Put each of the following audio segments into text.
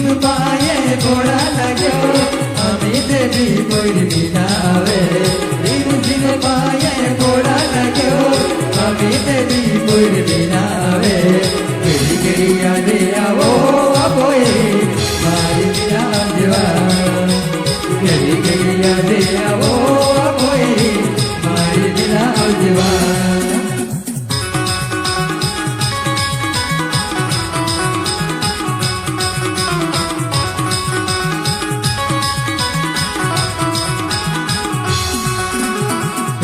झिम पाए घोड़ा लग्यो अमित भी कोई बिना आवे झिम झिम पाए घोड़ा लग्यो अमित भी कोई बिना आवे केड़ी केड़ी यादे आवो आपोए मारी बिना जीवा केड़ी केड़ी यादे आवो आपोए मारी बिना जीवा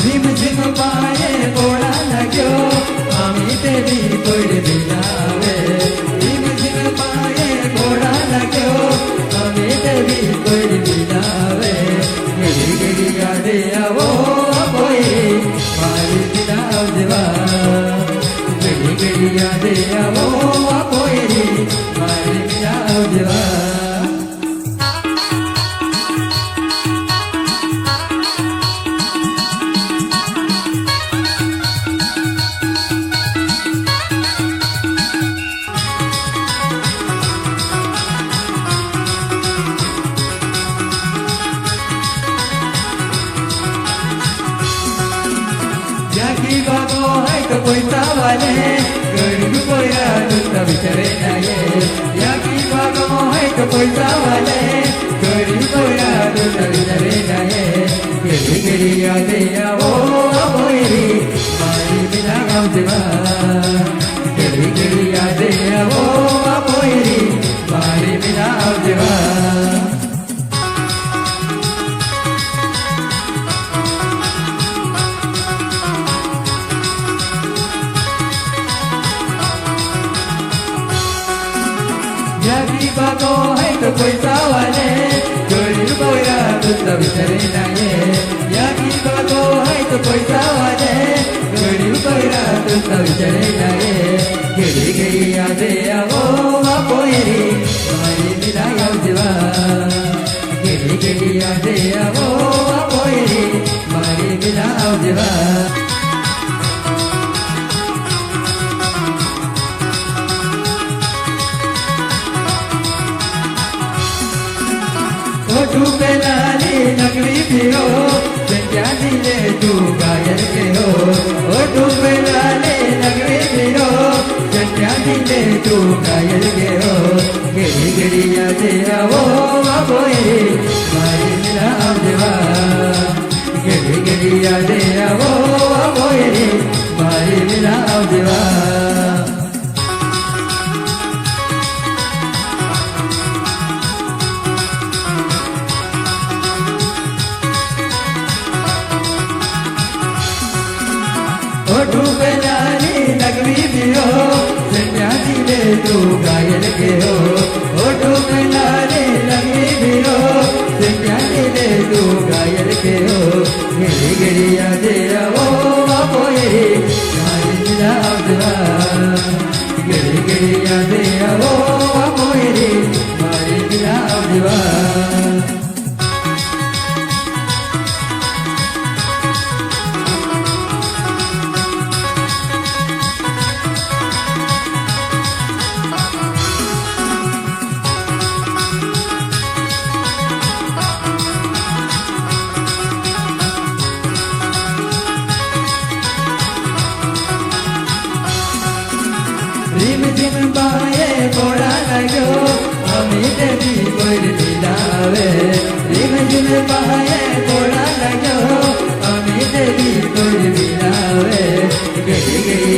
झिम झिम पाए घोड़ा लग्यो अमित भी कोई बिना आवे झिम झिम पाए घोड़ा लग्यो अमित भी कोई बिना आवे केड़ी केड़ी यादे आवो कोई मारी बिना जीवा केड़ी केड़ी यादे आवो कोई मारी बिना जीवा जागी बागो है तो कोई तावाले गरीब कोया दूसरा बिचारे नाये जागी बागो है तो कोई तावाले गरीब कोया दूसरा बिचारे नाये केड़ी केड़ी यादे आवो आपोएरी मारी बिना गाँव जीवा केड़ी केड़ी यादे आवो आपोएरी मारी बिना गाँव जीवा जागी बागो है तो कोई तावाले गरीब कोया दूसरा बिचारे नाये जागी बागो है तो कोई तावाले गरीब कोया दूसरा बिचारे नाये केड़ी केड़ी यादे आवो आपोएरी मारी बिना गाँव जीवा केड़ी केड़ी यादे आवो आपोएरी मारी बिना गाँव जीवा डूबे लाली नगरी भी हो संज्ञा दिले तू गायल के हो ओ डूबे लाली नगरी भी हो संज्ञा दिले तू गायल के हो केड़ी केड़ी यादे आवो आपोएरी मारी बिना जीवा केड़ी केड़ी यादे आवो आपोएरी मारी बिना जीवा डूबे लाली नगरी भी हो संज्ञा दिले तू गायल के हो ओ डूबे लाली नगरी भी हो संज्ञा दिले तू गायल के हो केड़ी केड़ी यादे आवो आपोएरी मारी बिना जीवा केड़ी केड़ी यादे आवो आपोएरी मारी बिना जीवा झिम झिम पाए घोड़ा लग्यो अमित भी कोई बिना आवे झिम झिम पाए घोड़ा लग्यो अमित भी कोई बिना आवे केड़ी केड़ी